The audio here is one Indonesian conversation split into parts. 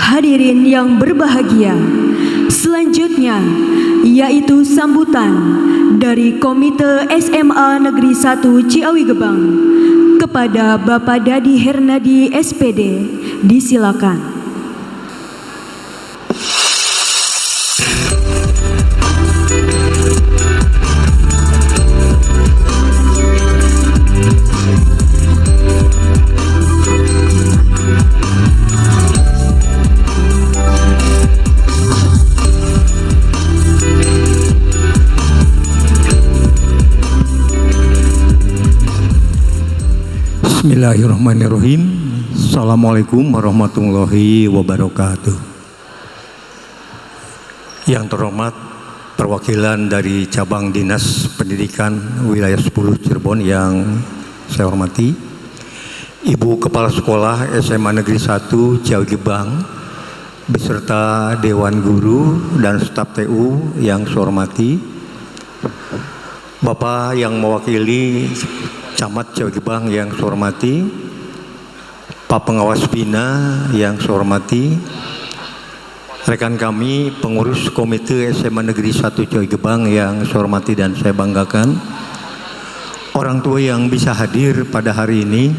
Hadirin yang berbahagia, selanjutnya yaitu sambutan dari Komite SMA Negeri 1 Ciawi Gebang kepada Bapak Dadi Hernadi SPD. Disilakan. Bismillahirrahmanirrahim. Assalamualaikum warahmatullahi wabarakatuh. Yang terhormat perwakilan dari cabang Dinas Pendidikan Wilayah 10 Cirebon yang saya hormati, Ibu Kepala Sekolah SMA Negeri 1 Ciawi Gebang beserta Dewan Guru dan staf TU yang saya hormati, Bapak yang mewakili Camat Ciawi Gebang yang saya hormati, Pak Pengawas Bina yang saya hormati, rekan kami pengurus Komite SMA Negeri 1 Ciawi Gebang yang saya hormati dan saya banggakan, orang tua yang bisa hadir pada hari ini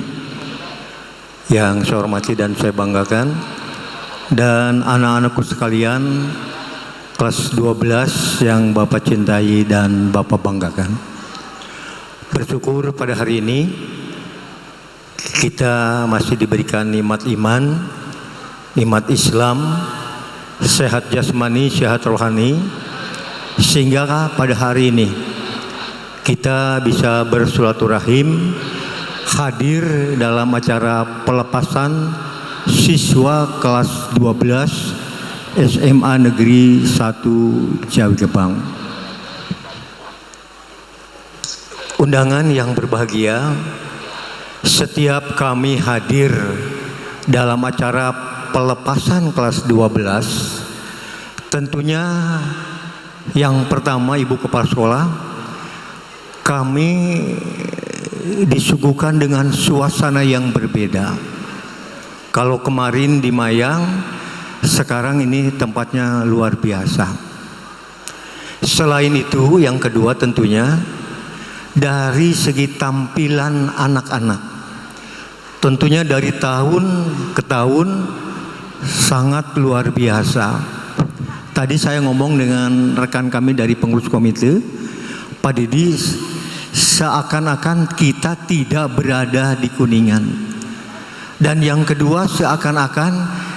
yang saya hormati dan saya banggakan, dan anak-anakku sekalian kelas 12 yang Bapak cintai dan Bapak banggakan. Bersyukur pada hari ini kita masih diberikan nikmat iman, nikmat Islam, sehat jasmani, sehat rohani, sehingga pada hari ini kita bisa bersilaturahim, hadir dalam acara pelepasan siswa kelas 12 SMA Negeri 1 Ciawi Gebang. Undangan yang berbahagia, setiap kami hadir dalam acara pelepasan kelas 12, tentunya yang pertama Ibu Kepala Sekolah, kami disuguhkan dengan suasana yang berbeda. Kalau kemarin di Mayang, sekarang ini tempatnya luar biasa. Selain itu, yang kedua tentunya dari segi tampilan anak-anak, tentunya dari tahun ke tahun sangat luar biasa. Tadi saya ngomong dengan rekan kami dari pengurus komite, Pak Didi, seakan-akan kita tidak berada di Kuningan. Dan yang kedua, seakan-akan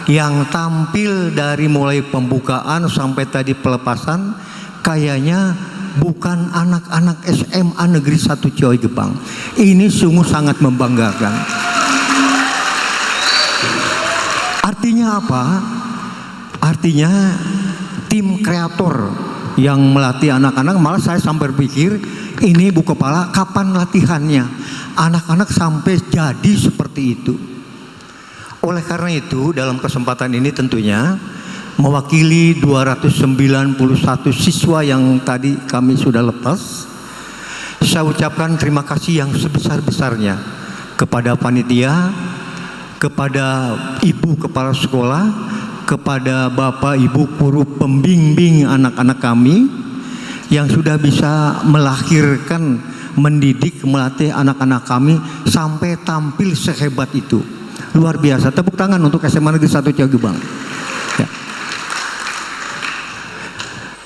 yang tampil dari mulai pembukaan sampai tadi pelepasan kayaknya bukan anak-anak SMA Negeri 1 Ciawi Gebang. Ini sungguh sangat membanggakan. Artinya apa? Artinya tim kreator yang melatih anak-anak, malah saya sampai berpikir, ini Bu Kepala, kapan latihannya? Anak-anak sampai jadi seperti itu. Oleh karena itu, dalam kesempatan ini tentunya mewakili 291 siswa yang tadi kami sudah lepas, saya ucapkan terima kasih yang sebesar-besarnya kepada panitia, kepada Ibu Kepala Sekolah, kepada Bapak Ibu guru pembimbing anak-anak kami yang sudah bisa melahirkan, mendidik, melatih anak-anak kami sampai tampil sehebat itu. Luar biasa. Tepuk tangan untuk SMA Negeri 1 Ciawi Gebang. Ya.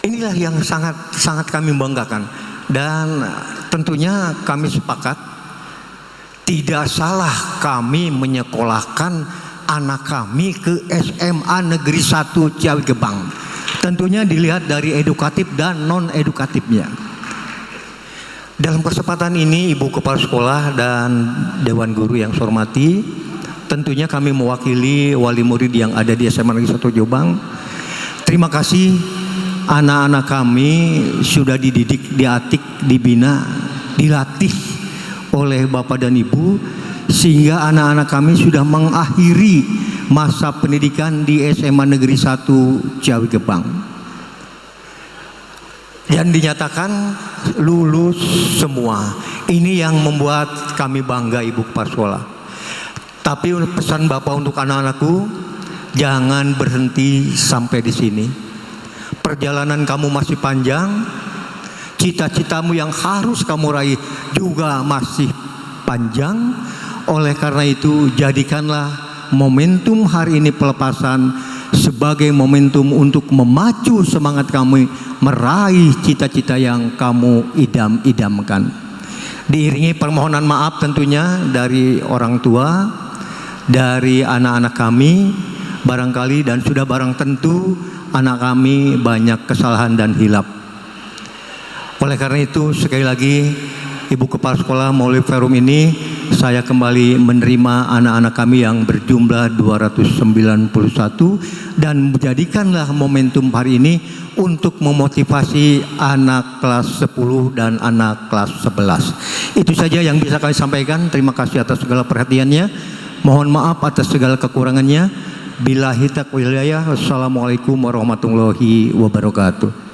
Inilah yang sangat kami banggakan, dan tentunya kami sepakat tidak salah kami menyekolahkan anak kami ke SMA Negeri 1 Ciawi Gebang. Tentunya dilihat dari edukatif dan non edukatifnya. Dalam kesempatan ini Ibu Kepala Sekolah dan Dewan Guru yang saya hormati, tentunya kami mewakili wali murid yang ada di SMA Negeri 1 Jombang. Terima kasih, anak-anak kami sudah dididik, diatik, dibina, dilatih oleh Bapak dan Ibu, sehingga anak-anak kami sudah mengakhiri masa pendidikan di SMA Negeri 1 Ciawi Gebang dan dinyatakan lulus semua. Ini yang membuat kami bangga, Ibu Kepala Sekolah. Tapi pesan Bapak untuk anak-anakku, Jangan berhenti sampai di sini. Perjalanan kamu masih panjang, cita-citamu yang harus kamu raih juga masih panjang. Oleh karena itu, jadikanlah momentum hari ini pelepasan sebagai momentum untuk memacu semangat kamu meraih cita-cita yang kamu idam-idamkan. Diiringi permohonan maaf tentunya dari orang tua, dari anak-anak kami, barangkali dan sudah barang tentu anak kami banyak kesalahan dan hilap. Oleh karena itu, sekali lagi Ibu Kepala Sekolah melalui forum ini, saya kembali menerima anak-anak kami yang berjumlah 291 dan menjadikanlah momentum hari ini untuk memotivasi anak kelas 10 dan anak kelas 11. Itu saja yang bisa kami sampaikan. Terima kasih atas segala perhatiannya. Mohon maaf atas segala kekurangannya. Billahi taufiq wal hidayah. Wassalamualaikum warahmatullahi wabarakatuh.